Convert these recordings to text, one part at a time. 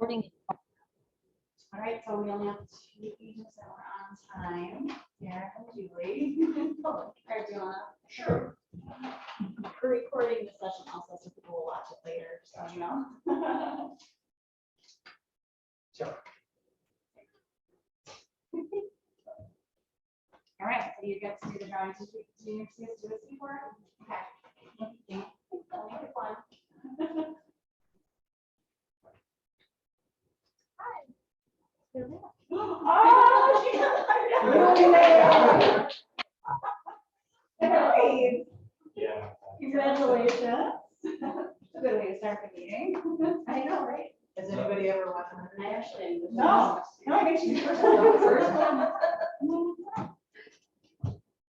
All right, so we only have 2 pages that we're on time. Sarah and Julie. Or do you wanna? Sure. We're recording the session also, so people will watch it later, so you know. Sure. All right, so you get to do the drawings. Did you see us do this before? Okay. Yeah. I'll make it fun. Oh, she got Nice. Yeah. Congratulations. It's a good way to start the meeting. I know, right? Has anybody ever won? I actually. No. No, I think she's the first one.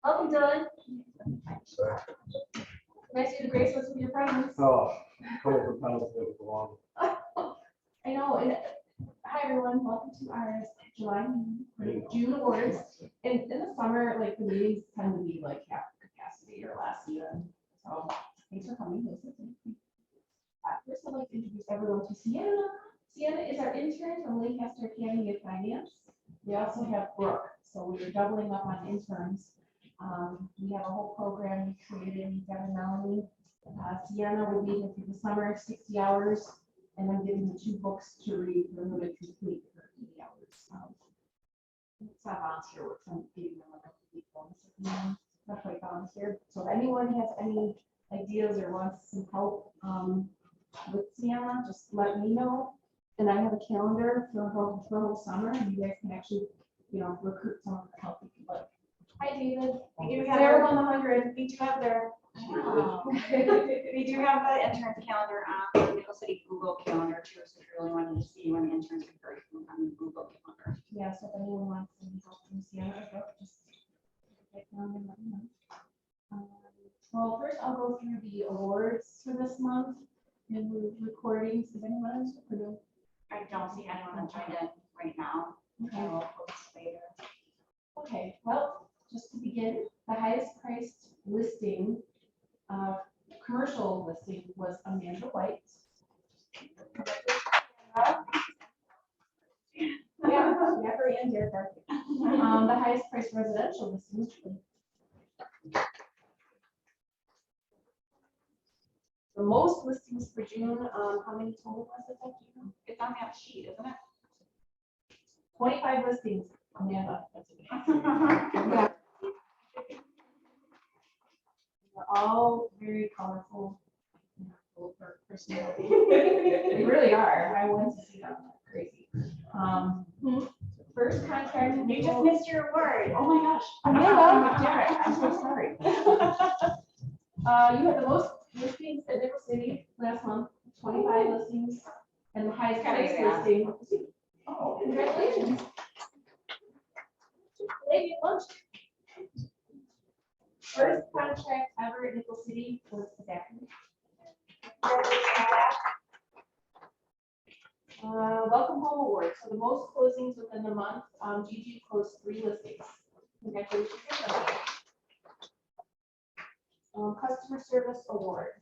Welcome, Dylan. Nice to grace us with your presence. Oh, colorful panels that was long. I know, and hi everyone, welcome to our July meeting for June awards. In the summer, like the meetings tend to be like half capacity or less even. So thanks for coming. First, I'd like to introduce everyone to Sienna. Sienna is our intern from Lancaster Academy of Finance. We also have Brooke, so we're doubling up on interns. We have a whole program created, Deb and Melanie. Sienna will be here through the summer, 60 hours, and I'm giving you 2 books to read for them to complete for 80 hours. It's not volunteer work, so I'm giving them like a week bonus at the end. It's not quite volunteer. So if anyone has any ideas or wants some help with Sienna, just let me know. And I have a calendar for the whole summer, and you guys can actually, recruit someone to help if you like. Hi, David. We do have Sarah their, won 100. we do have their, Wow. we do have the intern calendar on the Nickel City Google Calendar too, so if you really wanted to see when the interns are very on the Google Calendar. Yeah, so if anyone wants some help from Sienna, just get down and let me know. Well, first I'll go through the awards for this month and the recordings. Is anyone else? I don't see anyone that joined in right now. I will post later. Okay, well, just to begin, the highest priced listing, commercial listing was Amanda White. Yeah, her and Derek Barkley. The highest priced residential listing was Julie. The most listings for June, how many total was it that June? It's on that sheet, isn't it? 25 listings, Amanda. That's okay. Yeah. They're all very colorful. Full of personality. They really are. I went to see them. They're crazy. First contract. You just missed your award. Oh my gosh. Amanda, Derek, I'm so sorry. You had the most listings at Nickel City last month, 25 listings, and the highest price listing. Oh, congratulations. Lady lunch. First contract ever at Nickel City was the Zachary. Welcome Home Award. So the most closings within the month, Gigi closed 3 listings. Congratulations. Customer Service Award.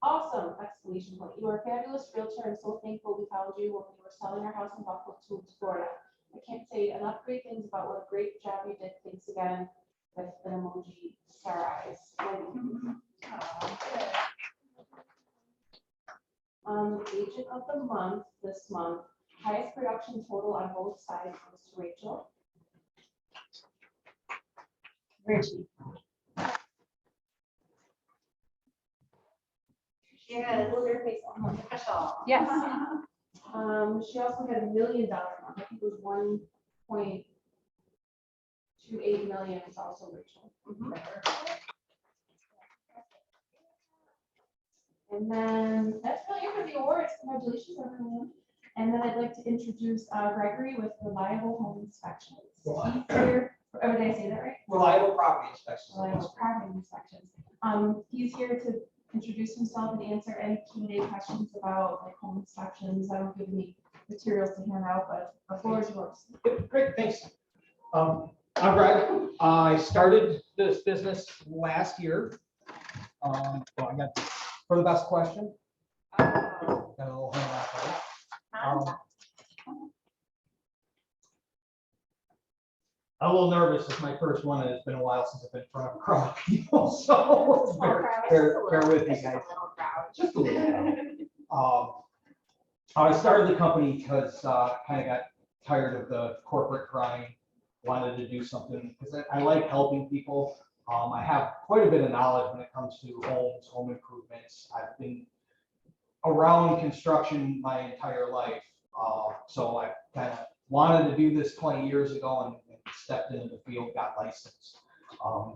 Awesome! Exclamation point. You are a fabulous realtor and so thankful we found you when we were selling our house in Buffalo to Florida. I can't say enough great things about what a great job you did. Thanks again with an emoji star eyes. Agent of the month this month. Highest production total on both sides goes to Rachel. Richie. Yes. Official. Yes. She also had $1 million month. I think it was 1.28 million is also Rachel. And then that's really it for the awards. Congratulations, everyone. And then I'd like to introduce Gregory with Reliable Home Inspections. He's here. Or did I say that right? Reliable property inspections. Reliable Property Inspections. He's here to introduce himself and answer any Q&A questions about like home inspections. I don't give any materials to hand out, but the floor is yours. Great, thanks. I'm Greg. I started this business last year. Well, I got for the best question. Oh. Got a little hand out there. I'm a little nervous. It's my first one, and it's been a while since I've been in front of a crowd of people, so bear with me, guys. Just a little. I started the company because kind of got tired of the corporate grind, wanted to do something, because I like helping people. I have quite a bit of knowledge when it comes to homes, home improvements. I've been around construction my entire life. So I kind of wanted to do this 20 years ago and stepped into the field, got licensed.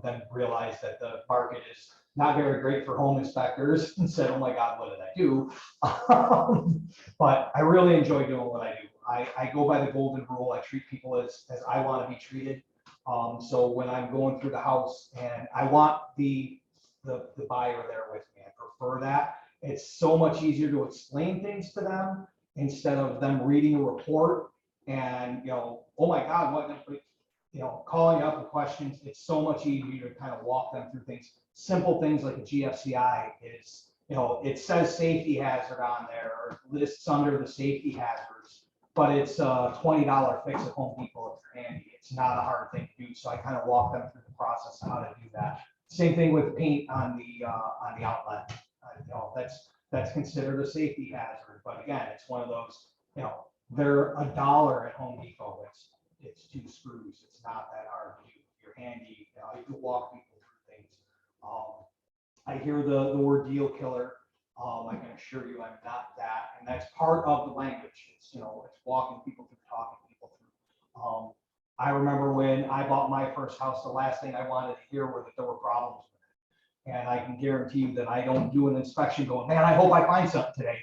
Then realized that the market is not very great for home inspectors and said, oh my God, what did I do? But I really enjoy doing what I do. I go by the golden rule. I treat people as I want to be treated. So when I'm going through the house and I want the buyer there with me, I prefer that. It's so much easier to explain things to them instead of them reading a report and, oh my God, what, calling up with questions. It's so much easier to kind of walk them through things. Simple things like a GFCI is, it says safety hazard on there or lists under the safety hazards, but it's a $20 fix at Home Depot if you're handy. It's not a hard thing to do. So I kind of walk them through the process of how to do that. Same thing with paint on the outlet. That's considered a safety hazard. But again, it's one of those, they're $1 at Home Depot. It's 2 screws. It's not that hard to do. If you're handy, you can walk people through things. I hear the word deal killer. I can assure you I'm not that. And that's part of the language. It's walking people through, talking people through. I remember when I bought my first house, the last thing I wanted to hear were that there were problems with it. And I can guarantee you that I don't do an inspection going, man, I hope I find something today.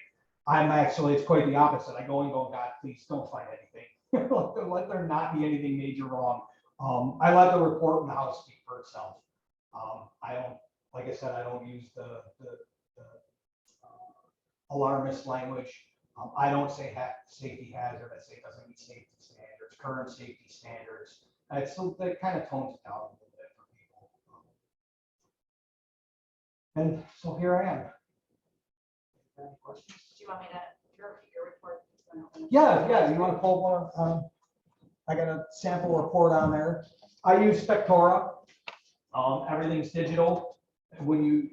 It's quite the opposite. I go and go, God, please don't find anything. Let there not be anything major wrong. I let the report in the house speak for itself. I don't, like I said, I don't use the alarmist language. I don't say safety hazard. I say it doesn't meet safety standards, current safety standards. That kind of tones it down a little bit for people. And so here I am. Any questions? Do you want me to, your report? Yeah. You want to pull one? I got a sample report on there. I use Spectora. Everything's digital. When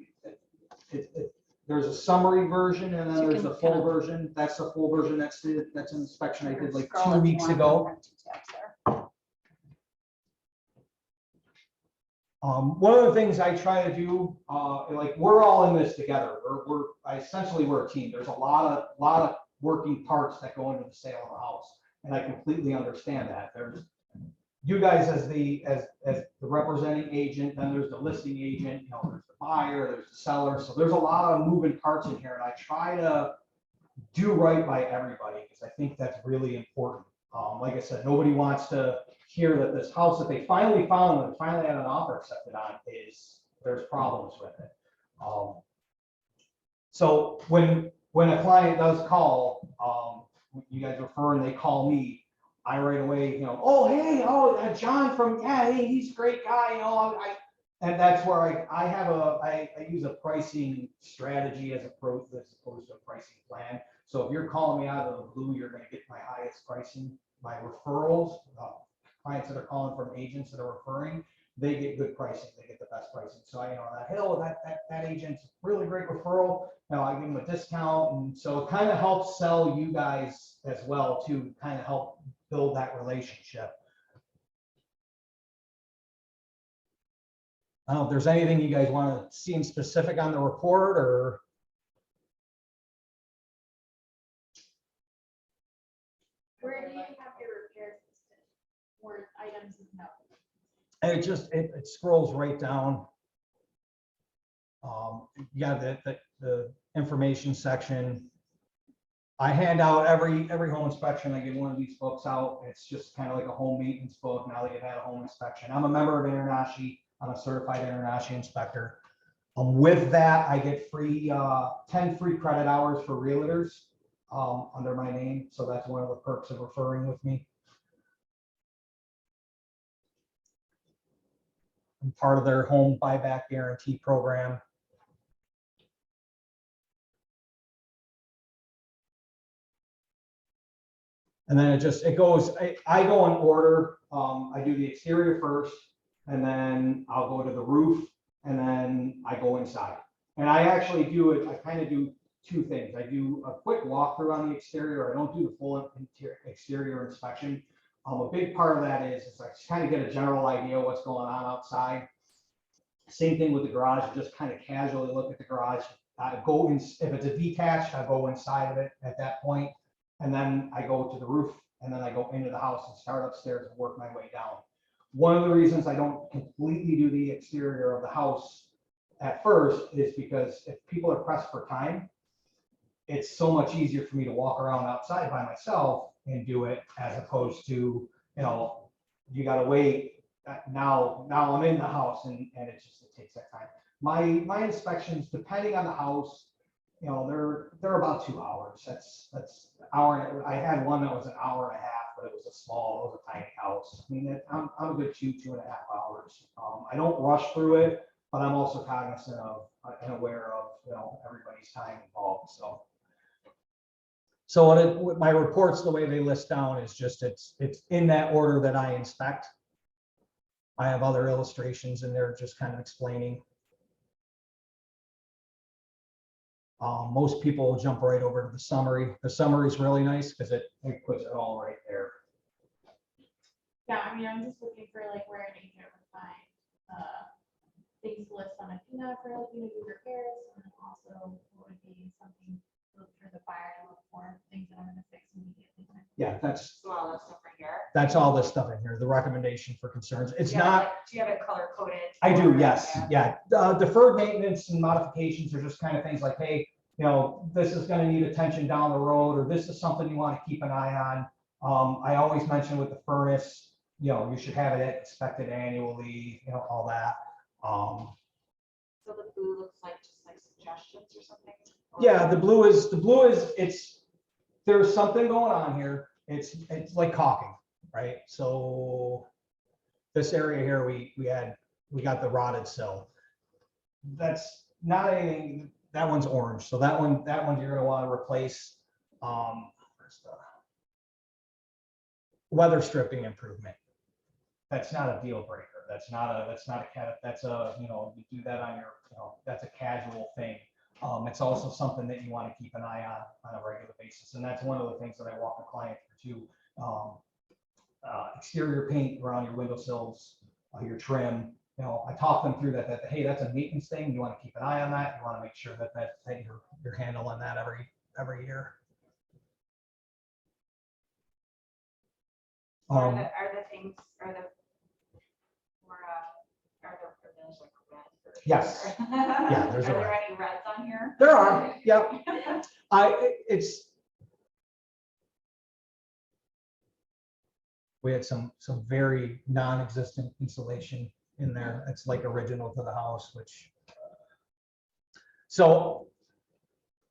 there's a summary version and then there's a full version. That's the full version. That's an inspection I did like 2 weeks ago. One of the things I try to do, like we're all in this together. We're a team. There's a lot of working parts that go into the sale of a house, and I completely understand that. There's you guys as the representing agent, then there's the listing agent. There's the buyer, there's the seller. So there's a lot of moving parts in here, and I try to do right by everybody because I think that's really important. Like I said, nobody wants to hear that this house that they finally found and finally had an offer accepted on there's problems with it. So when a client does call, you guys refer and they call me, I right away, John from, hey, he's a great guy, and that's where I use a pricing strategy as opposed to a pricing plan. So if you're calling me out of the blue, you're going to get my highest pricing. My referrals, clients that are calling from agents that are referring, they get good pricing. They get the best pricing. So that agent's really great referral. I give them a discount, and so it kind of helps sell you guys as well to kind of help build that relationship. I don't know if there's anything you guys want to see in specific on the report or. Where do you have your repairs listed? Where items of note? It scrolls right down. You got the information section. I hand out every home inspection. I give one of these books out. It's just kind of like a home maintenance book. Now that you've had a home inspection, I'm a member of Internashi. I'm a certified Internashi inspector. With that, I get 10 free credit hours for realtors under my name. So that's one of the perks of referring with me. I'm part of their home buyback guarantee program. And then it goes, I go in order. I do the exterior first, and then I'll go to the roof, and then I go inside. And I actually do it, I kind of do two things. I do a quick walkthrough on the exterior. I don't do the full exterior inspection. A big part of that is I kind of get a general idea of what's going on outside. Same thing with the garage, just kind of casually look at the garage. I go in, if it's a detached, I go inside of it at that point, and then I go to the roof, and then I go into the house and start upstairs and work my way down. One of the reasons I don't completely do the exterior of the house at first is because if people are pressed for time, it's so much easier for me to walk around outside by myself and do it as opposed to, you gotta wait. Now I'm in the house and it takes that time. My inspections, depending on the house, they're about 2 hours. That's hour. I had one that was an hour and a half, but it was a tiny house. I mean, I'm a good 2.5 hours. I don't rush through it, but I'm also cognizant of and aware of, everybody's time involved. So my reports, the way they list down is just, it's in that order that I inspect. I have other illustrations in there just kind of explaining. Most people will jump right over to the summary. The summary is really nice because it puts it all right there. Yeah, I mean, I'm just looking for like where an agent would find things to list on a PINA for like, do repairs, and then also what would be something for the buyer to look for, things that I'm gonna fix immediately. Yeah, that's So all this stuff right here. That's all this stuff in here, the recommendation for concerns. It's not, Do you have it color coded? I do, yes, yeah. Deferred maintenance and modifications are just kind of things like, hey, this is gonna need attention down the road, or this is something you want to keep an eye on. I always mention with the furnace, you should have it inspected annually, all that. So the blue looks like just like suggestions or something? Yeah, the blue is, there's something going on here. It's like caulking, right? So this area here, we got the rotted sill. That's not anything, that one's orange. So that one you're gonna want to replace. Where's the weather stripping improvement? That's not a deal breaker. That's not a cat. That's a, you do that on your, that's a casual thing. It's also something that you want to keep an eye on a regular basis. And that's one of the things that I walk a client through too. Exterior paint around your windowsills, your trim. I talk them through that, hey, that's a maintenance thing. You want to keep an eye on that. You want to make sure that you're handling that every year. Are the things, are there like red? Yes. Yeah, there's Are a there red. any reds on here? There are, yep. We had some very non-existent insulation in there. It's like original to the house, so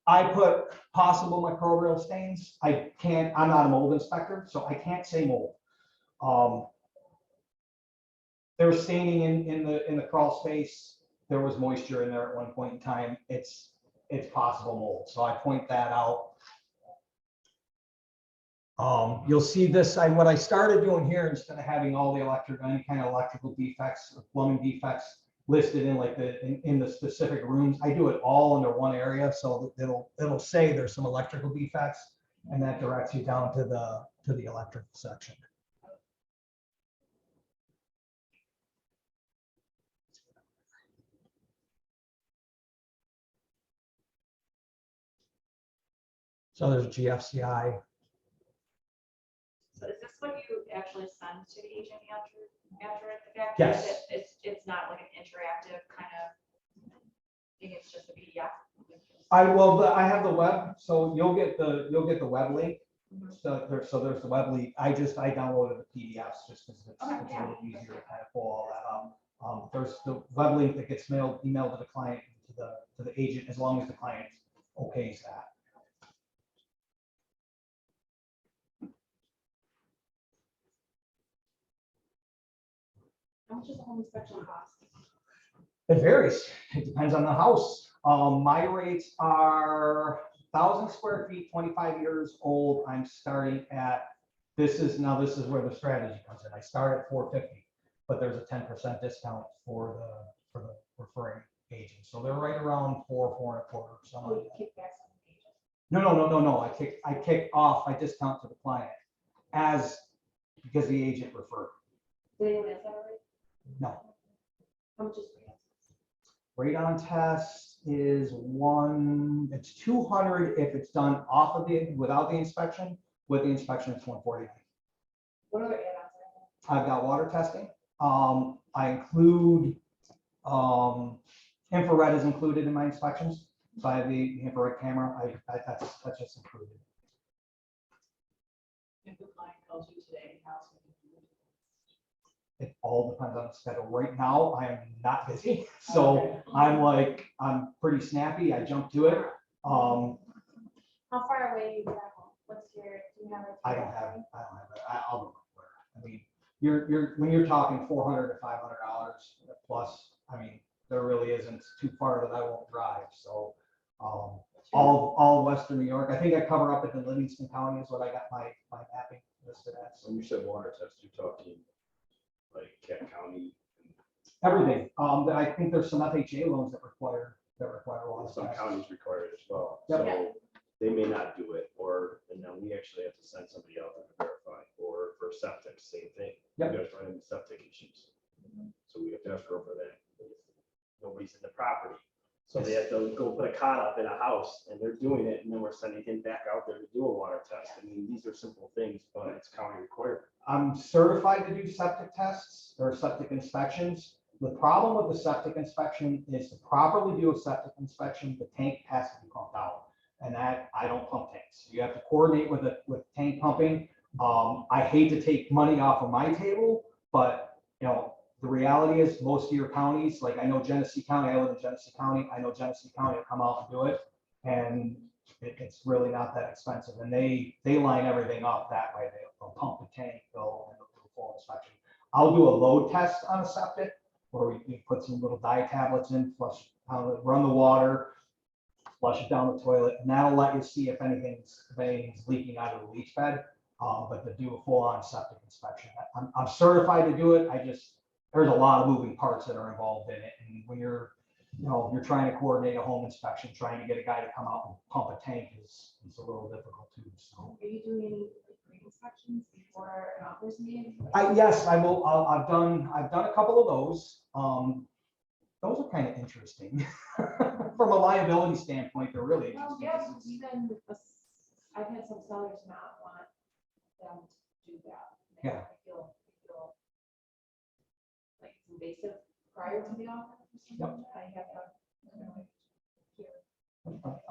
I put possible microbial stains. I'm not a mold inspector, so I can't say mold. There was staining in the crawl space. There was moisture in there at one point in time. It's possible mold, so I point that out. You'll see this, what I started doing here, instead of having all the any kind of electrical defects or plumbing defects listed in the specific rooms, I do it all under one area, so it'll say there's some electrical defects, and that directs you down to the electrical section. So there's GFCI. So is this what you actually send to the agent after the fact? Yes. It's not like an interactive kind of thing, it's just a PDF? I have the web, so you'll get the web link. So there's the web link. I downloaded the PDFs just because it's a little easier to kind of pull all that up. There's the web link that gets emailed to the client, to the agent, as long as the client okays that. How much does a home inspection cost? It varies. It depends on the house. My rates are 1,000 square feet, 25 years old. I'm starting at this is where the strategy comes in. I start at 450, but there's a 10% discount for the referring agent. So they're right around 4.25, something like that. No. I kick off my discount to the client because the agent referred. No. How much is Radon test is it's 200 if it's done without the inspection. With the inspection, it's 149. What other add-ons I've got water testing. I include, infrared is included in my inspections. So I have the infrared camera. That's just included. If the client calls you today, how's it? It all depends on the schedule. Right now, I am not busy. So I'm pretty snappy. I jump to it. How far away do you travel? What's do you have? I don't have it. I'll go where. I mean, when you're talking $400 to $500 plus, I mean, there really isn't too far that I won't drive. So, all Western New York. I think I cover up into Livingston County is what I got my mapping listed at. So When you said water test, you're talking like Kent County. everything. I think there's some FHA loans that require water Some tests. counties require it as well. Yep. So they may not do it, and then we actually have to send somebody out to verify, or for septic, same thing. Yep. You guys run into septic issues. So we have to escrow for that. Nobody's in the property. So they have to go put a cot up in a house and they're doing it, and then we're sending him back out there to do a water test. I mean, these are simple things, but it's county required. I'm certified to do septic tests or septic inspections. The problem with the septic inspection is to properly do a septic inspection, the tank has to be pumped out. And that, I don't pump tanks. You have to coordinate with tank pumping. I hate to take money off of my table, but the reality is most of your counties, like I know Genesee County, I live in Genesee County. I know Genesee County will come out and do it. And it's really not that expensive. And they line everything up that way. They'll pump the tank, they'll do a full inspection. I'll do a load test on a septic where we put some little dye tablets in, run the water, flush it down the toilet, and that'll let you see if anything's leaking out of the leach bed. But to do a full-on septic inspection, I'm certified to do it. There's a lot of moving parts that are involved in it, and when you're trying to coordinate a home inspection, trying to get a guy to come out and pump a tank is a little difficult too. So. Are you doing any pre-inspections before an offer's made? Yes, I will. I've done a couple of those. Those are kind of interesting from a liability standpoint. They're really Well, interesting. yeah, because even I've had some sellers not want them to do that. Yeah. I feel like it's invasive prior to the offer. or something. I have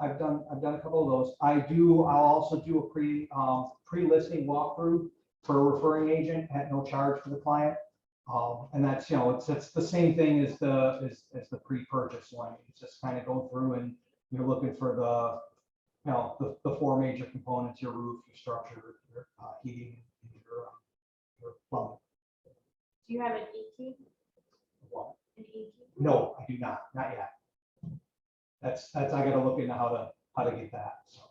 I've done a couple of those. I'll also do a pre-listing walkthrough for a referring agent at no charge for the client. And that's, it's the same thing as the pre-purchase one. You just kind of go through and you're looking for the four major components: your roof, your structure, your heating, and your plumbing. Do you have an E-key? Well, An E-key? no, I do not yet. That's I got to look into how to get that. So.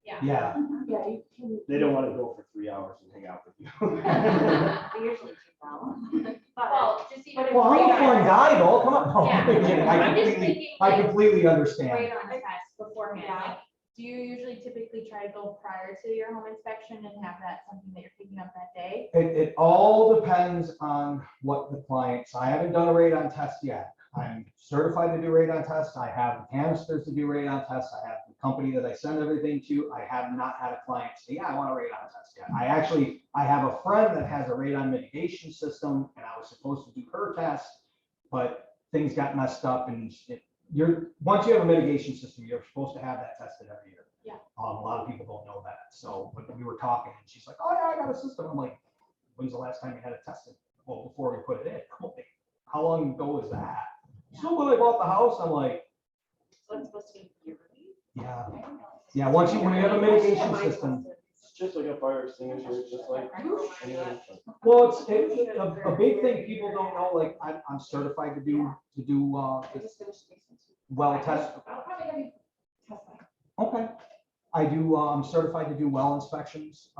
Yeah. Yeah. Yeah, you can. They don't want to go for 3 hours and hang out with you. They usually take that long. Well, just even. if Well, I'm a radar- fun guy, though. Come on. No, Yeah. I'm kidding. I'm just thinking I like completely understand. radar test beforehand. Yeah. Like, do you usually typically try to go prior to your home inspection and have that something that you're picking up that day? It all depends on what the clients. I haven't done a radon test yet. I'm certified to do radon tests. I have the canisters to do radon tests. I have the company that I send everything to. I have not had a client say, yeah, I want a radon test yet. I have a friend that has a radon mitigation system, and I was supposed to do her test, but things got messed up. And once you have a mitigation system, you're supposed to have that tested every year. Yeah. A lot of people don't know that. So when we were talking, and she's like, oh yeah, I got a system. I'm like, when's the last time you had it tested? Well, before we put it in. I'm like, how long ago was that? So when I bought the house, I'm like, So it's supposed to be yearly? yeah, I don't know. yeah. When you have a mitigation system, It's just like a fire extinguisher, it's just like. well, it's a big thing people don't know. Like I'm certified to do I just finished. well test. I'll probably have you test that. Okay. I do, I'm certified to do well inspections.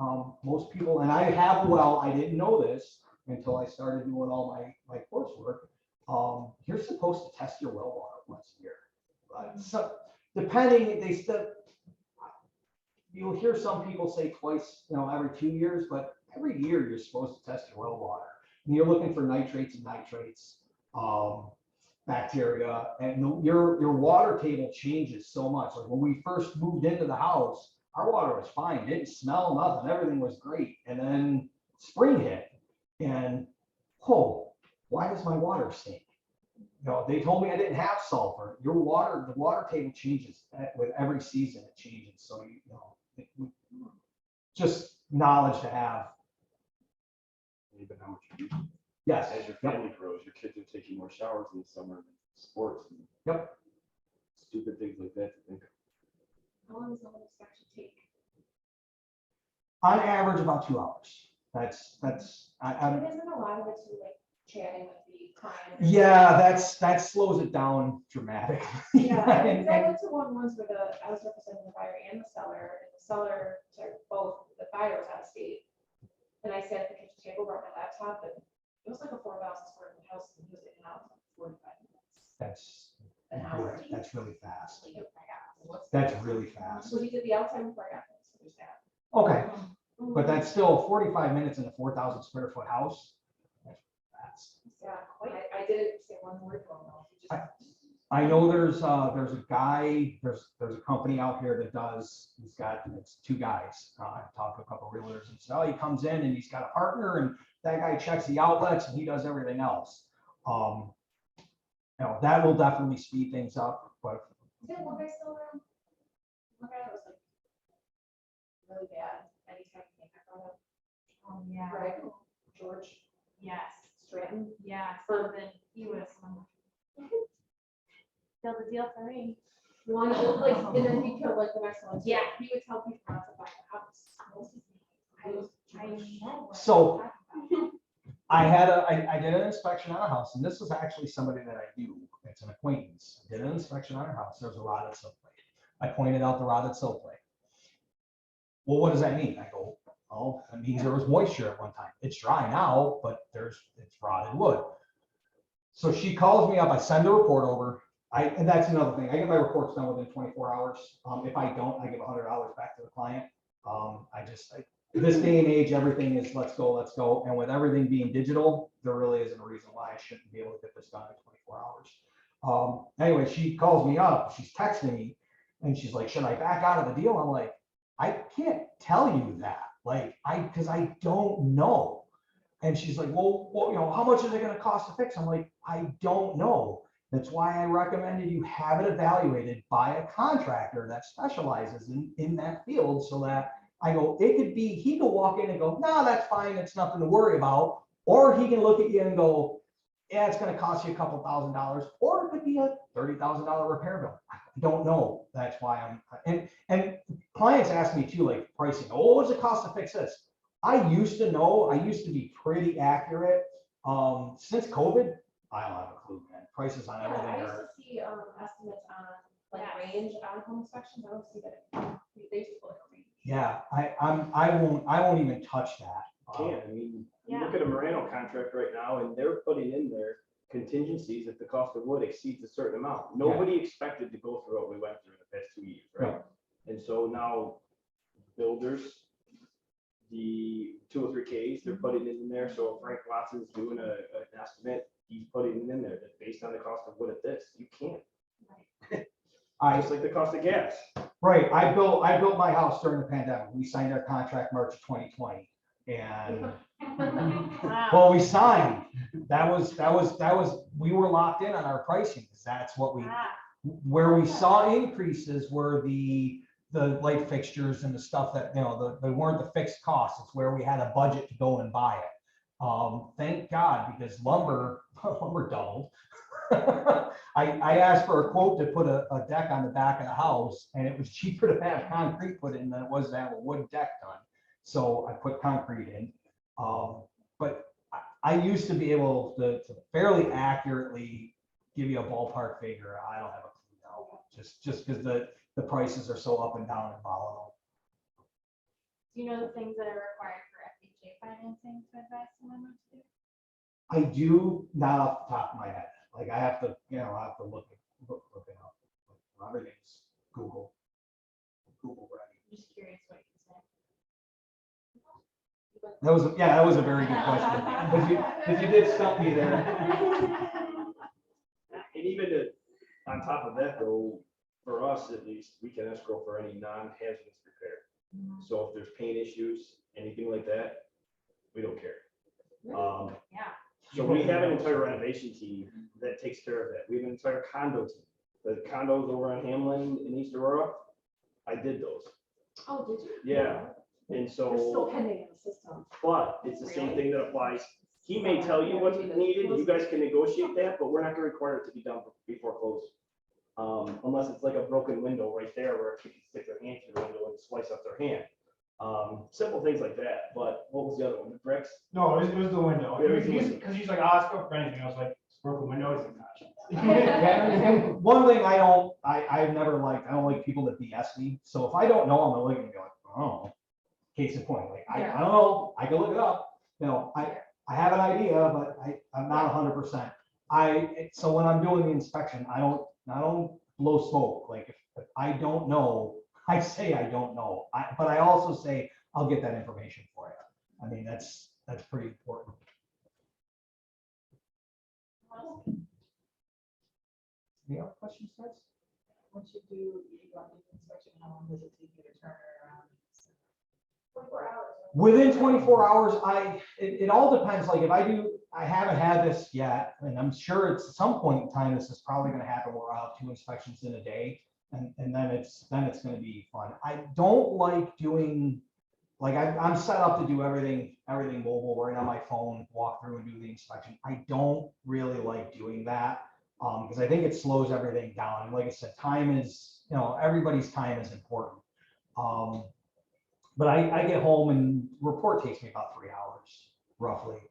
Most people, and I have a well, I didn't know this until I started doing all my coursework. You're supposed to test your well water once a year. So depending, they still, you'll hear some people say twice, every 2 years, but every year you're supposed to test your well water. And you're looking for nitrates and nitrates, bacteria, and your water table changes so much. Like when we first moved into the house, our water was fine, didn't smell nothing, everything was great. And then spring hit, and why does my water stink? They told me I didn't have sulfur. The water table changes with every season. It changes. So just knowledge to have. Even how much you use. Yes. As your Yep. family grows, your kids are taking more showers in the summer than sports. And Yep. Stupid things like that to think of. How long does the whole inspection take? On average, about 2 hours. I'm Isn't a lot of it too, like chatting with the client? yeah, that slows it down dramatically. Yeah, And- I went to one once where I was representing the buyer and the seller, sorry, both, the buyer was out of state. And I sat at the kitchen table, brought my laptop, and it was like a 4,000 square foot house, and he was in and out in 45 minutes. That's An hour. that's really fast. Like, oh my God, what's That's that? really fast. So he did the outside before I got there, so there's that. Okay, but that's still 45 minutes in a 4,000 square foot house. That's fast. Yeah, I didn't say one word wrong, though. He just- I know there's a guy, there's a company out here that it's 2 guys. I talked to a couple of realtors and so he comes in and he's got a partner and that guy checks the outlets and he does everything else. That will definitely speed things up, but Is there one guy still around? One guy that was like really bad, anytime he came back on it, Oh, yeah. right? George Yes, Stratton. yeah, something, he was. Build a deal for me. One, like, and then he killed like the next one. too. Yeah. He would tell people not to buy the house. I know. what So- you're talking about. I did an inspection on a house, and this was actually somebody that I knew. It's an acquaintance. I did an inspection on her house. There was a rotted sill plate. I pointed out the rotted sill plate. Well, what does that mean? I go, oh, that means there was moisture at one time. It's dry now, but it's rotted wood. So she calls me up. I send the report over. And that's another thing. I get my reports done within 24 hours. If I don't, I give $100 back to the client. This day and age, everything is let's go. And with everything being digital, there really isn't a reason why I shouldn't be able to get this done in 24 hours. Anyway, she calls me up, she's texting me, and she's like, should I back out of the deal? I'm like, I can't tell you that, because I don't know. And she's like, well, how much is it gonna cost to fix? I'm like, I don't know. That's why I recommended you have it evaluated by a contractor that specializes in that field, so that I go, it could be, he could walk in and go, no, that's fine, it's nothing to worry about. Or he can look at you and go, yeah, it's gonna cost you a couple $1,000s, or it could be a $30,000 repair bill. I don't know. That's why and clients ask me too, like pricing, oh, what does it cost to fix this? I used to know, I used to be pretty accurate. Since COVID, I don't have a clue, man. Prices on Yeah, everything I used are, to see estimates on like Yes. range on home inspections. I don't see that. They just put like a range. yeah, I won't even touch that. Can't, I mean, you Yeah. look at a Morano contract right now, and they're putting in there contingencies if the cost of wood exceeds a certain amount. Nobody expected to go through what we went through in the past 2 years, right? And so now builders, the 203Ks, they're putting it in there, so if Frank Watson's doing an estimate, he's putting it in there, that based on the cost of wood at this, you can't. Just like the cost of gas. Right, I built my house during the pandemic. We signed our contract March 2020. And Wow. well, we signed. That was, we were locked in on our pricing because that's what where we saw increases were the light fixtures and the stuff that, they weren't the fixed costs. It's where we had a budget to go and buy it. Thank God, because lumber doubled. I asked for a quote to put a deck on the back of the house, and it was cheaper to have concrete put in than it was to have a wood deck done. So I put concrete in. But I used to be able to fairly accurately give you a ballpark figure. I don't have a clue now, just because the prices are so up and down and volatile. Do you know the things that are required for FHA financing to advise someone what to do? I do not off the top of my head, like I have to, I have to look it up. Everything's Google ready. I'm just curious what you say. That was a very good question. If you did stump me there. And even on top of that though, for us at least, we can escrow for any non-hazardous repair. So if there's paint issues, anything like that, we don't care. Yeah. So we have an entire renovation team that takes care of that. We have an entire condo team. The condos over on Hamlin in East Aurora, I did those. Oh, did you? Yeah. And They're still so, pending in the system. but it's the same thing that applies. He may tell you what's needed, you guys can negotiate that, but we're not gonna require it to be done before close. Unless it's like a broken window right there where people stick their hand through the window and slice up their hand. Simple things like that, but what was the other one, the bricks? No, it was the window. Yeah, it was the window. Because he's like, oh, let's go for anything. I was like, it's broken window, it's gotcha. And one thing I've never liked, I don't like people that BS me. So if I don't know, I'm gonna look and be like, oh, case in point, like, I don't know, I can look it up. I have an idea, but I'm not 100%. So when I'm doing the inspection, I don't blow smoke. Like if I don't know, I say I don't know. But I also say I'll get that information for you. I mean, that's pretty important. Any other questions, guys? Once you do the inspection, how long does it take you to turn it around? 24 hours. Within 24 hours, it all depends. Like if I haven't had this yet, and I'm sure it's at some point in time, this is probably gonna happen where I'll have 2 inspections in a day. And then it's gonna be fun. I don't like doing, like I'm set up to do everything mobile, right on my phone, walk through and do the inspection. I don't really like doing that, because I think it slows everything down. And like I said, time is, everybody's time is important. But I get home and report takes me about 3 hours, roughly.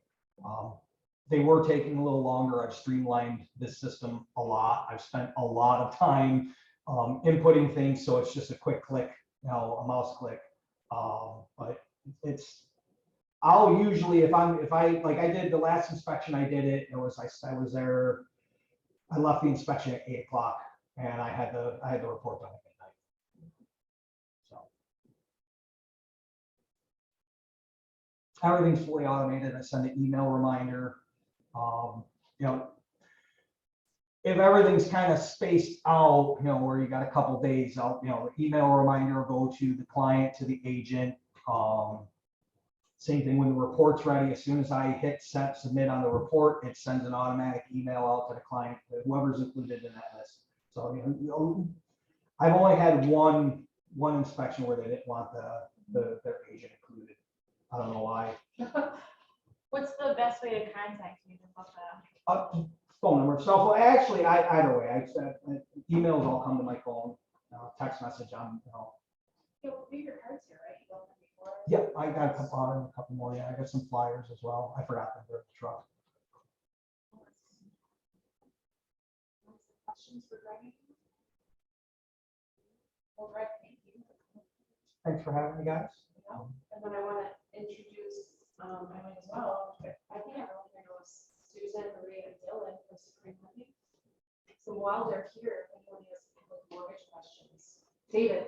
They were taking a little longer. I've streamlined this system a lot. I've spent a lot of time inputting things, so it's just a quick click, a mouse click. But I'll usually, if I like I did the last inspection, I did it. I was there. I left the inspection at 8 o'clock, and I had the report done at midnight. So everything's fully automated. I send an email reminder. If everything's kind of spaced out, where you got a couple days out, the email reminder will go to the client, to the agent. Same thing when the report's ready. As soon as I hit submit on the report, it sends an automatic email out to the client, whoever's included in that list. So I've only had one inspection where they didn't want their agent included. I don't know why. What's the best way to contact you about that? Phone number. So actually, either way, I said emails all come to my phone. Text message. You'll do your cards here, right? You got them before? Yep, I got a couple more. Yeah, I got some flyers as well. I forgot them. They're in the truck. Questions for Greg? Well, Greg, thank you. Thanks for having me, guys. And then I want to introduce, Emily as well. I think everyone here knows Susan, Maria, and Dylan from Supreme Lending. So while they're here, if anyone has mortgage questions, David.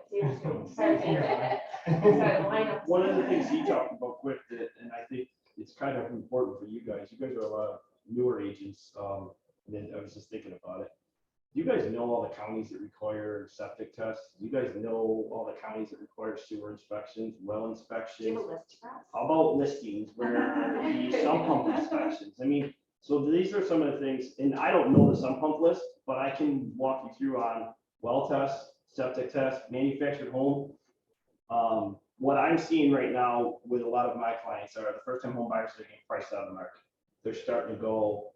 Sorry, David. Line up. One of the things he talked about quick, and I think it's kind of important for you guys. You guys are a lot of newer agents. And then I was just thinking about it. Do you guys know all the counties that require septic tests? Do you guys know all the counties that require sewer inspections, well Do you inspections? have a list for us? How about listings where the sump pump inspections? I mean, so these are some of the things, and I don't know the sump pump list, but I can walk you through on well tests, septic tests, manufactured home. What I'm seeing right now with a lot of my clients are the first time home buyers that are getting priced out of the market. They're starting to go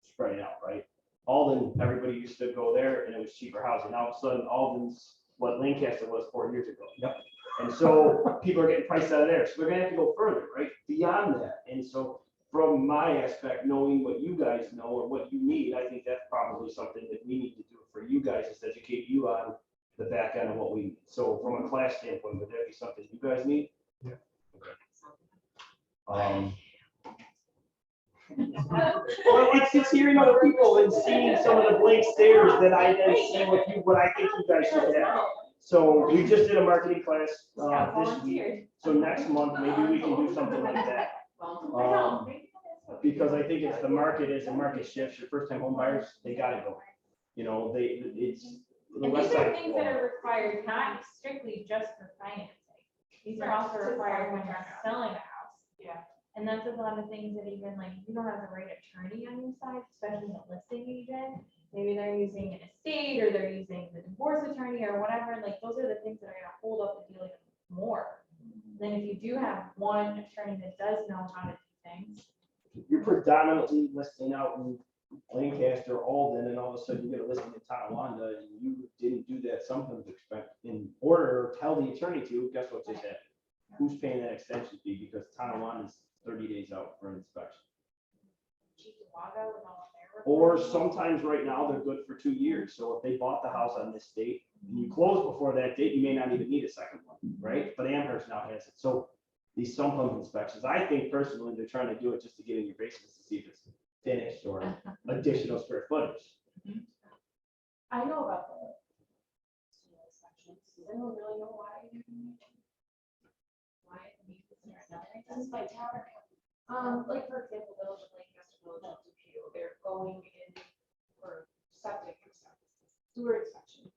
spreading out, right? Alden, everybody used to go there and it was cheaper housing. Now all of a sudden, Alden's what Lancaster was 4 years ago. Yep. And so people are getting priced out of there. So they're gonna have to go further, right? Beyond that. And so from my aspect, knowing what you guys know or what you need, I think that's probably something that we need to do for you guys, is educate you on the back end of what we, so from a class standpoint, would that be something you guys need? Yeah. Okay. Well, it's just hearing other people and seeing some of the blank stares that I then see what I think you guys should have. So we just did a marketing class, this week, so next month, maybe we can do something like that. Because I think it's the market, as the market shifts, your first time home buyers, they gotta go. You know, it's. the And west these are side- things that are required, not strictly just for financing. These are also required when you're selling a house. Yeah. And that's a lot of things that even like, you don't have the right attorney on your side, especially the listing agent. Maybe they're using an estate or they're using the divorce attorney or whatever, like those are the things that are gonna hold up the deal even more. Then if you do have one attorney that does know how to do things. You're predominantly listing out in Lancaster, Alden, and all of a sudden you get a listing in Tonawanda, and you didn't do that sometimes expect in order, tell the attorney to, guess what just happened? Who's paying that extension fee, because Tonawanda is 30 days out for an inspection. Cheektowaga with all of their Or reports. sometimes right now, they're good for 2 years, so if they bought the house on this date, and you close before that date, you may not even need a second one, right? But Amherst now has it, so these sump pump inspections, I think personally, they're trying to do it just to get in your basement to see if it's finished or additional square footage. I know about the sections. Does anyone really know why? Why it needs to be done? This is by town. Like for example, Village of Lancaster, Village of Depew, they're going in for septic inspections, sewer inspection.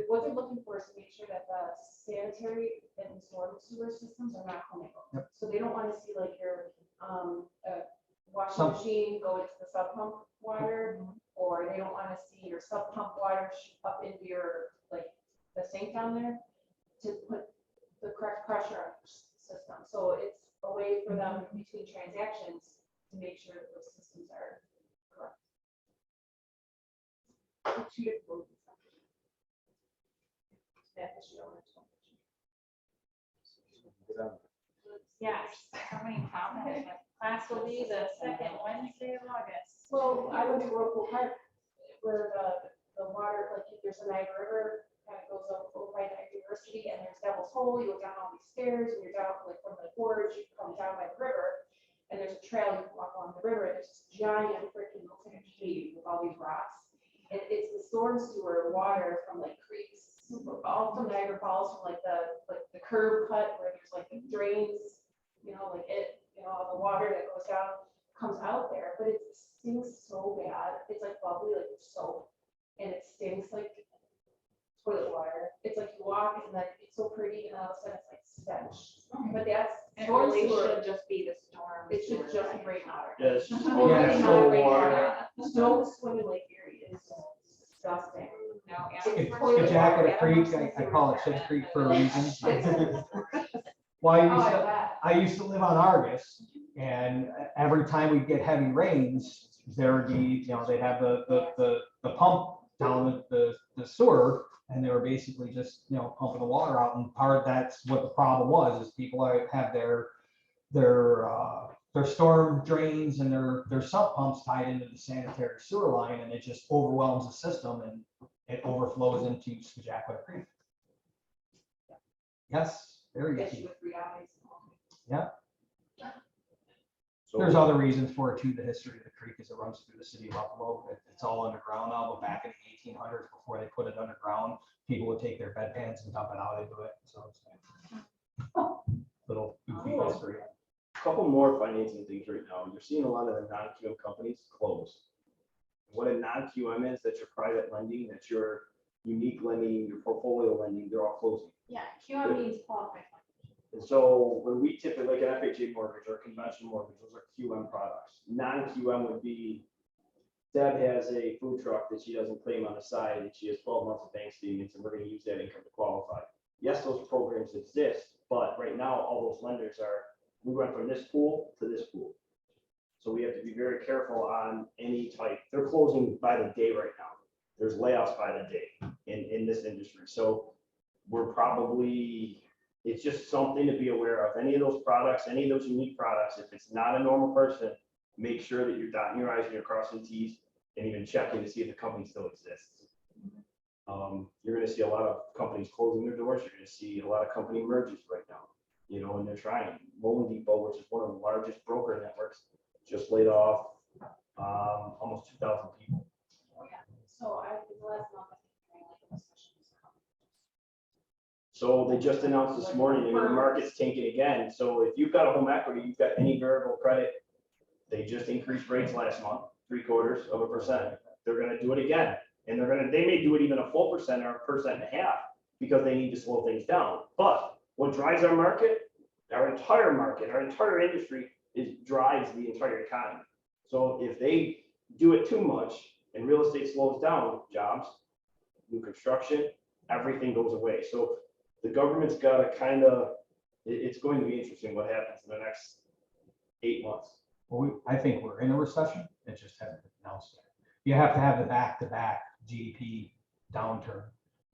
What they're looking for is to make sure that the sanitary and storm sewer systems are not commingled. So they don't want to see like your, washing Some- machine go into the sub pump water, or they don't want to see your sub pump water shoot up into your, like, the sink down there to put the correct pressure on your system. So it's a way for them between transactions to make sure that those systems are correct. Two different inspections. That issue on its own. Yes, how many comments? Class will be the second Wednesday of August. Well, I went to Whirlpool Park where the water, like there's a Niagara River, kind of goes up over by Niagara University, and there's Devil's Hole, you go down all these stairs, and you're down like from the gorge, you come down by the river, and there's a trail you can walk along the river, and it's this giant freaking, looks like a cave with all these rocks. And it's the storm sewer water from like creeks, all from Niagara Falls, from like the curb cut where there's like the drains, like it, all the water that goes down comes out there, but it stinks so bad. It's like bubbly, like soap, and it stinks like toilet water. It's like you walk and like it's so pretty, and all of a sudden it's like stench. But that's It storm really sewer. should just be the storm. It should sewer, just be right? great water. Yes. Totally Yeah, not so great water. Don't swim in Lake Erie. It is disgusting. No, yeah. Skagit Creek, I call it Shit Creek for a reason. Well, Oh, I bet. I used to live on Argus, and every time we'd get heavy rains, there would be, they'd have the pump down the sewer, and they were basically just, pumping the water out, and that's what the problem was, is people have their storm drains and their sump pumps tied into the sanitary sewer line, and it just overwhelms the system, and it overflows into Skagit Creek. Yes, very Gets easy. you with 3 eyes. So- There's other reasons for it too. The history of the creek is it runs through the city of Buffalo. It's all underground now, but back in the 1800s, before they put it underground, people would take their bedpans and dump it out into it. So it's little goofy history. Couple more financing things right now. You're seeing a lot of the non-QM companies close. What a non-QM is, that's your private lending, that's your unique lending, your portfolio lending, they're all closing. Yeah, QM means qualified. And so when we typically, like an FHA mortgage or conventional mortgage, those are QM products. Non-QM would be, Deb has a food truck that she doesn't claim on the side, and she has 12 months of bank statements, and we're gonna use that income to qualify. Yes, those programs exist, but right now, all those lenders we went from this pool to this pool. So we have to be very careful on any type, they're closing by the day right now. There's layoffs by the day in this industry. So we're probably, it's just something to be aware of. Any of those products, any of those unique products, if it's not a normal person, make sure that you're dotting your I's and you're crossing T's, and even checking to see if the company still exists. You're gonna see a lot of companies closing their doors. You're gonna see a lot of company mergers right now, you know, and they're trying. Loan Depot, which is one of the largest broker networks, just laid off almost 2,000 people. So I, the last month, I think, like a discussion was coming. So they just announced this morning, the market's tanking again. So if you've got a home equity, you've got any variable credit, they just increased rates last month, 0.75%. They're gonna do it again. And they may do it even a full percent or 1.5% because they need to slow things down. But what drives our market, our entire industry drives the entire economy. So if they do it too much and real estate slows down, jobs, new construction, everything goes away. So the government's got to it's going to be interesting what happens in the next 8 months. Well, I think we're in a recession. It just hasn't been announced yet. You have to have the back-to-back GDP downturn,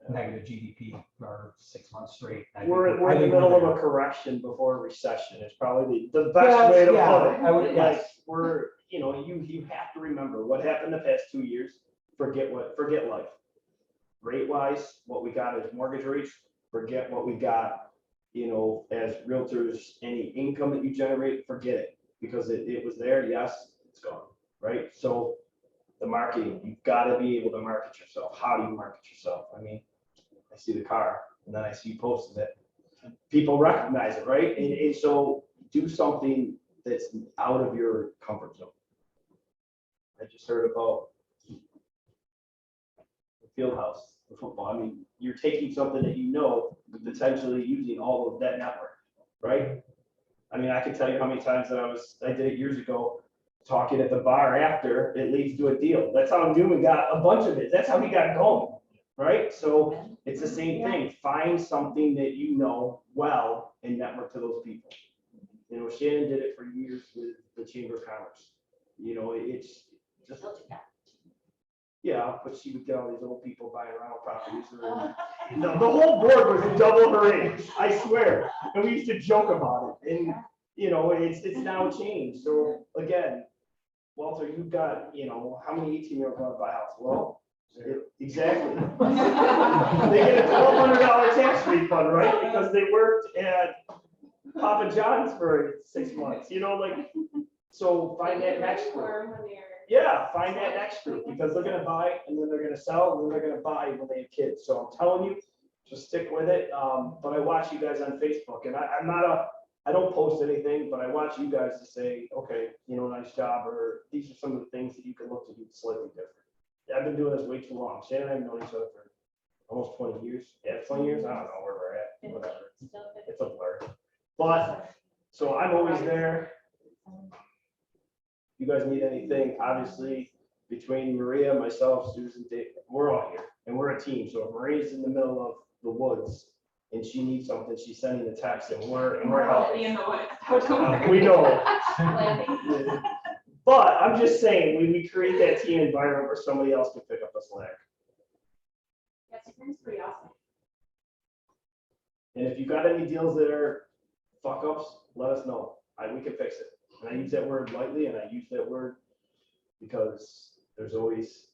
negative GDP for 6 months straight. We're in the middle of a correction before a recession. It's probably the best Yes, way to yeah, put it. I would- yes. Like, you have to remember what happened the past 2 years. Forget life. Rate wise, what we got as mortgage rates, forget what we got, as realtors, any income that you generate, forget it. Because it was there, yes, it's gone, right? So the marketing, you've got to be able to market yourself. How do you market yourself? I mean, I see the car and then I see you posted it. People recognize it, right? And so do something that's out of your comfort zone. I just heard about the field house, the football. I mean, you're taking something that potentially using all of that network, right? I mean, I can tell you how many times that I did it years ago, talking at the bar after it leads to a deal. That's how Newman got a bunch of it. That's how he got going, right? So it's the same thing. Find something that you know well and network to those people. Shannon did it for years with the Chamber of Commerce. It's just, yeah, but she would get all these old people buying rental properties. No, the whole board was double her age, I swear. And we used to joke about it. And, it's now changed. So again, Walter, you've got, how many 18-year-olds want to buy a house? Well, exactly. They get a $1,200 tax refund, right? Because they worked at Papa John's for 6 months, so find that next group. Yeah, find that next group because they're gonna buy and then they're gonna sell and then they're gonna buy when they have kids. So I'm telling you, just stick with it. But I watch you guys on Facebook and I don't post anything, but I watch you guys to say, okay, nice job, or these are some of the things that you can look to do slightly different. I've been doing this way too long. Shannon and I have known each other for almost 20 years. Yeah, 20 years. I don't know where we're at. Whatever. It's a blur. But so I'm always there. You guys need anything, obviously, between Maria, myself, Susan, Dave, we're all here and we're a team. So if Maria's in the middle of the woods and she needs something, she's sending the text and we're helping. We know. But I'm just saying, we create that team environment where somebody else can pick up the slack. Yes, it's pretty awesome. And if you've got any deals that are fuck ups, let us know. We can fix it. And I use that word lightly, and I use that word because there's always.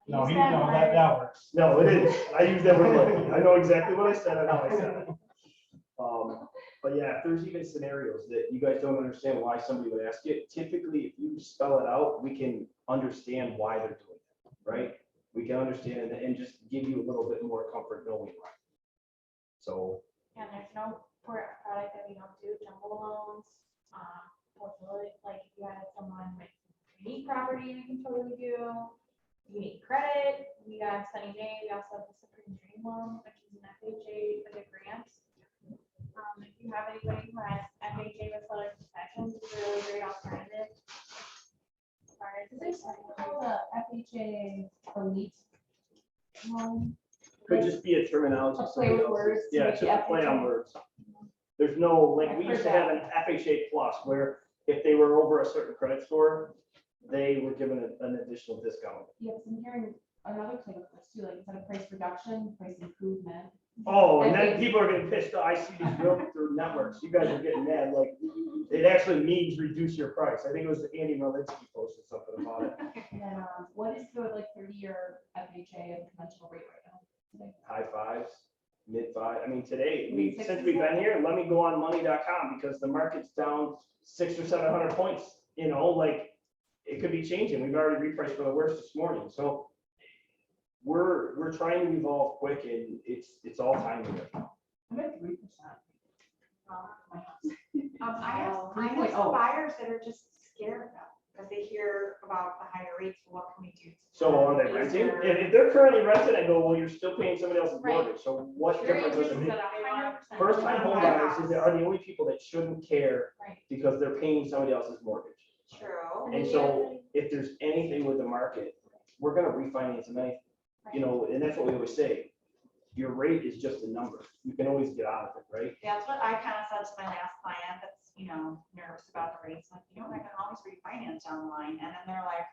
No, that works. No, it is. I use that word lightly. I know exactly what I said and how I said it. But yeah, if there's even scenarios that you guys don't understand why somebody would ask it, typically if you spell it out, we can understand why they're doing it, right? We can understand it and just give you a little bit more comfort knowing why. So. And there's no product that we don't do, jumbo loans, portfolio, like if you had someone with unique property, we can totally do. Unique credit, we got Sunny Day, we also have the Supreme Dream Loan, which is an FHA with a grant. If you have anybody who has FHA with other concessions, it's a really great alternative. Is there something called the FHA elite loan? Could just be a terminology. A play with words. Yeah, it's just a play on words. There's no, like, we used to have an FHA plus where if they were over a certain credit score, they were given an additional discount. Yes, I'm hearing another thing with this too, like instead of price reduction, price improvement. Oh, and then people are getting pissed off. I see these realtor networks. You guys are getting mad, like, it actually means reduce your price. I think it was Andy Malinsky posted something about it. And then, what is the like 30-year FHA and conventional rate right now? High fives, mid five. I mean, today, Mid since sixes? we've been here, let me go on money.com because the market's down 600 or 700 points, you know, like, it could be changing. We've already repriced for the worst this morning, so we're trying to evolve quick, and it's all timing right now. I'm at 3%. I have Oh. buyers that are just scared about, because they hear about the higher rates, well, what can we do? So are they renting? If they're currently renting, I go, well, you're still paying somebody else's Right. mortgage, so what Your difference does it interest is make? at 100%. First time home buyers are the only people that shouldn't care Right. because they're paying somebody else's mortgage. True. And so if there's anything with the market, we're gonna refinance them, you know, and that's what we always say. Your rate is just a number. You can always get out of it, right? That's what I kind of said to my last client that's, you know, nervous about the rates, like, you know, I can always refinance down the line, and then they're like,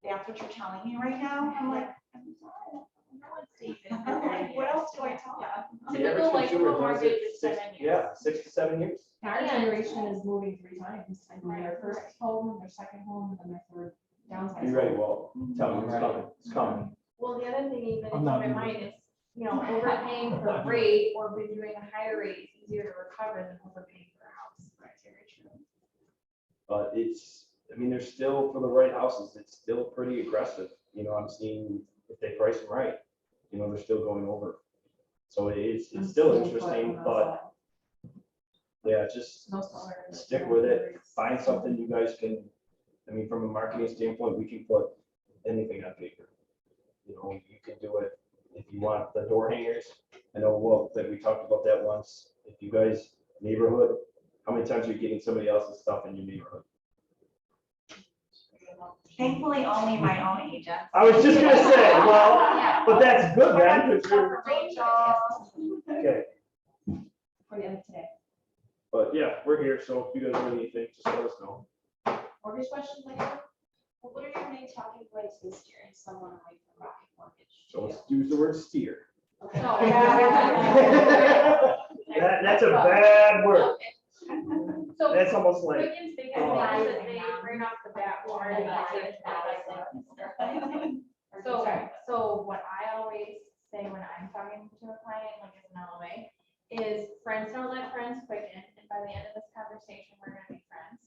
that's what you're telling me right now? I'm like, I'm sorry. I'm like, what else do I tell them? The Typical, average like, consumer home does mortgage it is six- 7 years. Yeah, 6 to 7 years. Our Yeah. generation is moving 3 times. I mean, their first home, their second home, and their third downside. You ready, Walt? Tell me, it's coming, it's coming. Well, the other thing even to I'm keep not in doing mind is, you know, overpaying for a rate or by doing a higher rate is easier to recover than overpaying for a house. Right, very true. But it's, I mean, there's still, for the right houses, it's still pretty aggressive. You know, I'm seeing if they price them right, you know, they're still going over. So it's still interesting, but yeah, just No seller. stick with it. Find something you guys can, I mean, from a marketing standpoint, we can put anything on paper. You know, you can do it if you want the door hangers. I know, well, that we talked about that once. If you guys, neighborhood, how many times are you getting somebody else's stuff in your neighborhood? Thankfully, only my own agent. I was just gonna say, well, Yeah. but that's good, man, because you're, Rachel. okay. For the end of today. But yeah, we're here, so if you guys have anything, just let us know. Mortgage questions, like that? Well, what are your main talking points in steering someone away from Rocket Mortgage? So let's use the word steer. Okay. That's a bad word. So That's almost like, quick and big advice that they right off the bat warn about it. So what I always say when I'm talking to a client, like as an LOA, is friends don't let friends quicken, and by the end of this conversation, we're gonna be friends.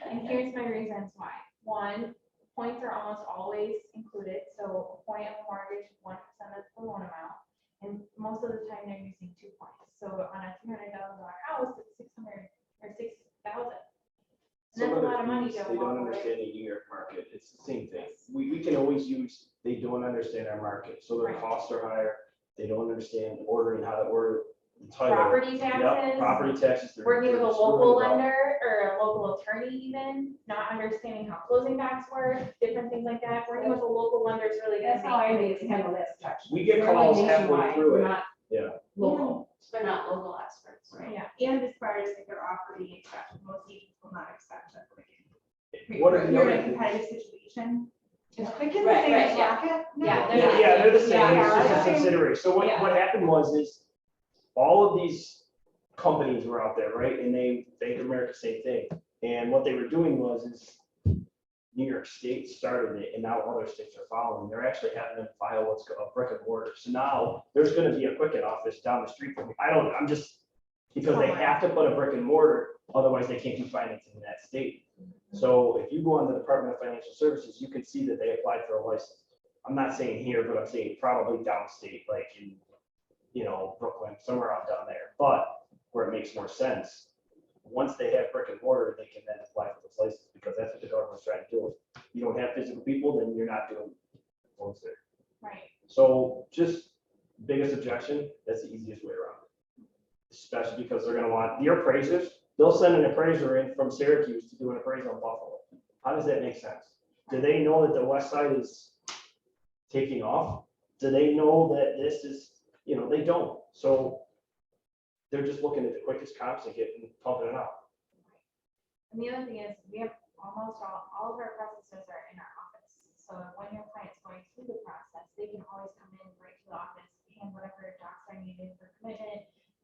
And here's my reasons why. One, points are almost always included, so a point of a mortgage is 1% of the loan amount. And most of the time, they're using 2 points. So on a $300,000 house, it's 600 or 6,000. some That's a of lot of money the to fees, they don't walk away. understand the New York market. It's the same thing. We can always use, they don't understand our market, so their Right. costs are higher. They don't understand ordering, how to order the title. Property Yep, taxes, property taxes. they're- working with a they're screwing local it up. lender or a local attorney even, not understanding how closing costs work, different things like that. Working with a local lender is really gonna That's how I make. handle this objection. We get We're like calls halfway nationwide, through we're it. not Yeah. Local. They're not local experts, right? Yeah. And as far as if they're offering accept, most agents will not accept a Quicken. What are the You're other in a things? competitive situation. Is Quicken the Right, same right, as yeah. Rocket? No. Yeah, they're Yeah, they're the same, Yeah. it's just a Yeah. subsidiary. So what Yeah. happened is, all of these companies were out there, right? And Bank of America, same thing. And what they were doing is New York State started it, and now other states are following. They're actually having them file what's called a brick and mortar. So now there's gonna be a Quicken office down the street from me. I'm just, because they have to put a brick and mortar, otherwise they can't do financing in that state. So if you go on the Department of Financial Services, you can see that they applied for a license. I'm not saying here, but I'm saying probably downstate, like in, Brooklyn, somewhere out down there, but where it makes more sense. Once they have brick and mortar, they can then apply for this license, because that's what the government's trying to do. You don't have physical people, then you're not doing loans there. Right. So just biggest objection, that's the easiest way around it. Especially because they're gonna want, the appraisers, they'll send an appraiser in from Syracuse to do an appraisal in Buffalo. How does that make sense? Do they know that the west side is taking off? Do they know that this is, they don't. So they're just looking at the quickest comps and pumping it out. And the other thing is, we have almost all of our processes are in our office. So when your client's going through the process, they can always come in right to the office hand whatever docs are needed for commitment,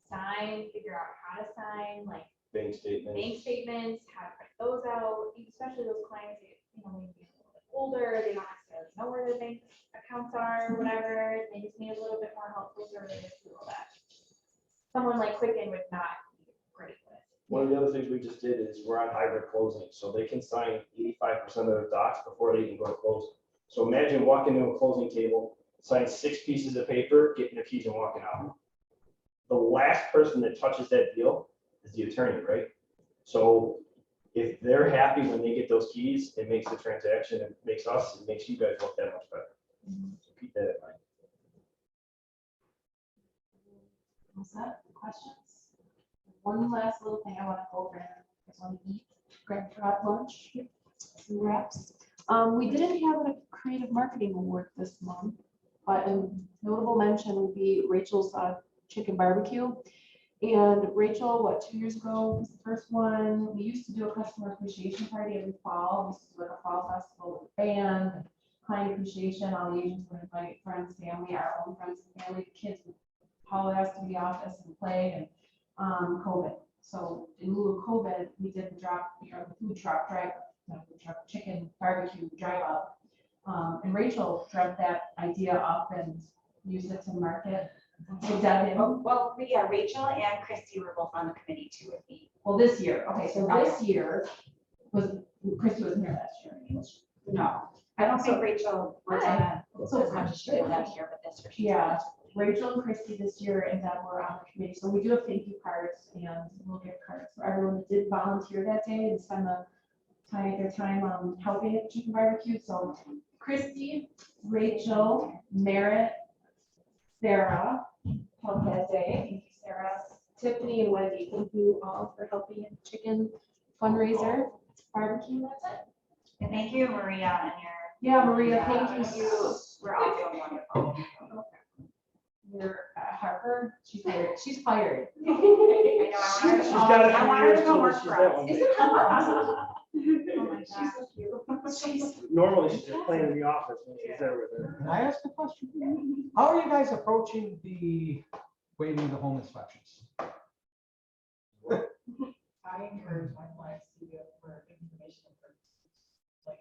sign, figure out how to sign, like Bank statements. bank statements, how to print those out, especially those clients that, you know, maybe a little bit older, they don't necessarily know where their bank accounts are, or whatever, they just need a little bit more help, those are really the people that someone like Quicken would not be great with. One of the other things we just did is we're on hybrid closing, so they can sign 85% of their docs before they even go to closing. So imagine walking into a closing table, sign 6 pieces of paper, getting the keys and walking out. The last person that touches that deal is the attorney, right? So if they're happy when they get those keys, it makes the transaction, it makes us, it makes you guys look that much better. So keep that in mind. What's that? Questions? One last little thing I want to go over. I just want to eat, grab lunch, some wraps. We didn't have a creative marketing award this month, but a notable mention would be Rachel's chicken barbecue. And Rachel, 2 years ago was the first one. We used to do a customer appreciation party every fall. We used to do like a fall festival with band, client appreciation. All the agents would invite friends, family, our own friends and family. The kids would haul us to the office and play, and COVID. So in lieu of COVID, we did the food truck drive, food truck chicken barbecue drive up. And Rachel dreamt that idea up and used it to market. Well, yeah, Rachel and Christy were both on the committee too with me. Well, this year, okay, so this year Christy wasn't here last year. No, I don't think Rachel was on that as much as she did last year, but this year. she's Yeah, on. Rachel and Christy this year and Deb were on the committee. So we do have thank you cards and we'll give cards for everyone that did volunteer that day and spend their time helping at chicken barbecue. So Christy, Rachel, Merritt, Sarah helped that day. Thank you, Sarah. Tiffany and Wendy, thank you all for helping at chicken fundraiser barbecue. That's it. And thank you, Maria, and Yeah, Maria, your. thank you. We're all doing wonderful. Your Harper, she's fired. She's fired. I know, She's got a I few want her years to go till work she's for that us. one. Isn't Harper awesome? Oh my gosh. She's Normally she's just playing in the office when she's there with her. Can I ask a question? How are you guys approaching the waiving the home inspections? I encourage my clients to go for information purposes, like,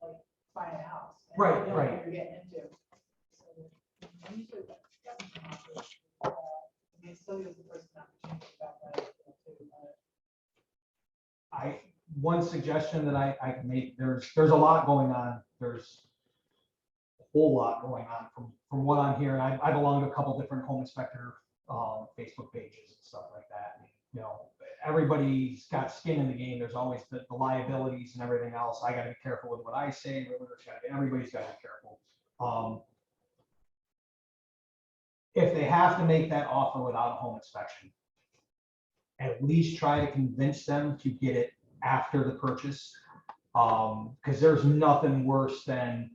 like buying a house. and Right, you know right. what you're getting into. So, usually that's an offer. It still gives the person an opportunity about that. One suggestion that I can make, there's a lot going on. There's a whole lot going on from what I'm hearing. I belong to a couple different home inspector Facebook pages and stuff like that. You know, everybody's got skin in the game. There's always the liabilities and everything else. I gotta be careful with what I say. Everybody's gotta be careful. If they have to make that offer without a home inspection, at least try to convince them to get it after the purchase. Because there's nothing worse than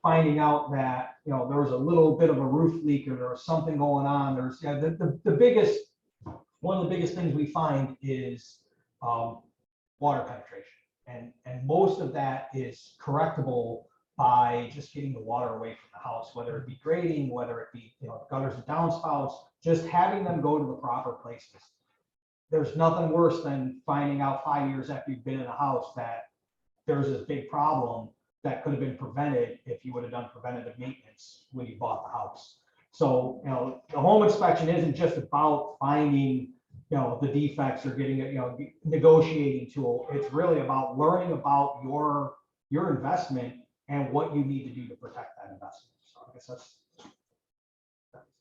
finding out that, you know, there was a little bit of a roof leak or there was something going on. There's one of the biggest things we find is water penetration. And most of that is correctable by just getting the water away from the house, whether it be grading, whether it be, you know, gutters and downspouts, just having them go to the proper places. There's nothing worse than finding out 5 years after you've been in a house that there's this big problem that could have been prevented if you would have done preventative maintenance when you bought the house. So, you know, the home inspection isn't just about finding, you know, the defects or getting it, you know, negotiating tool. It's really about learning about your investment and what you need to do to protect that investment. So I guess that's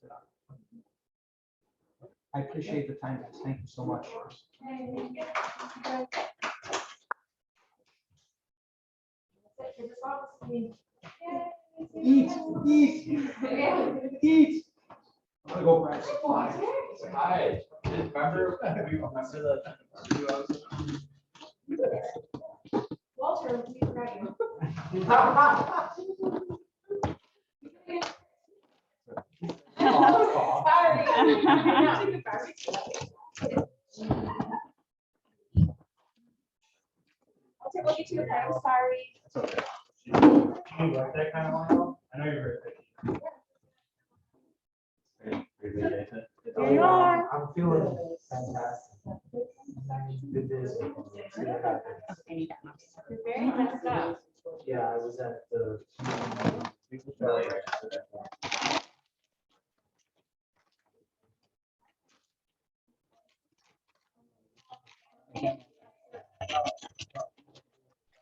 it. I appreciate the time, guys. Thank you so much. Eat. I'm gonna go grab some flies. Hi, remember Walter, we forgot you. Walter, will you too? I'm sorry. You like that kind of line? I I know you're very picky. There you are. I'm feeling fantastic. Good days. You're very messed up. Yeah, I was at the.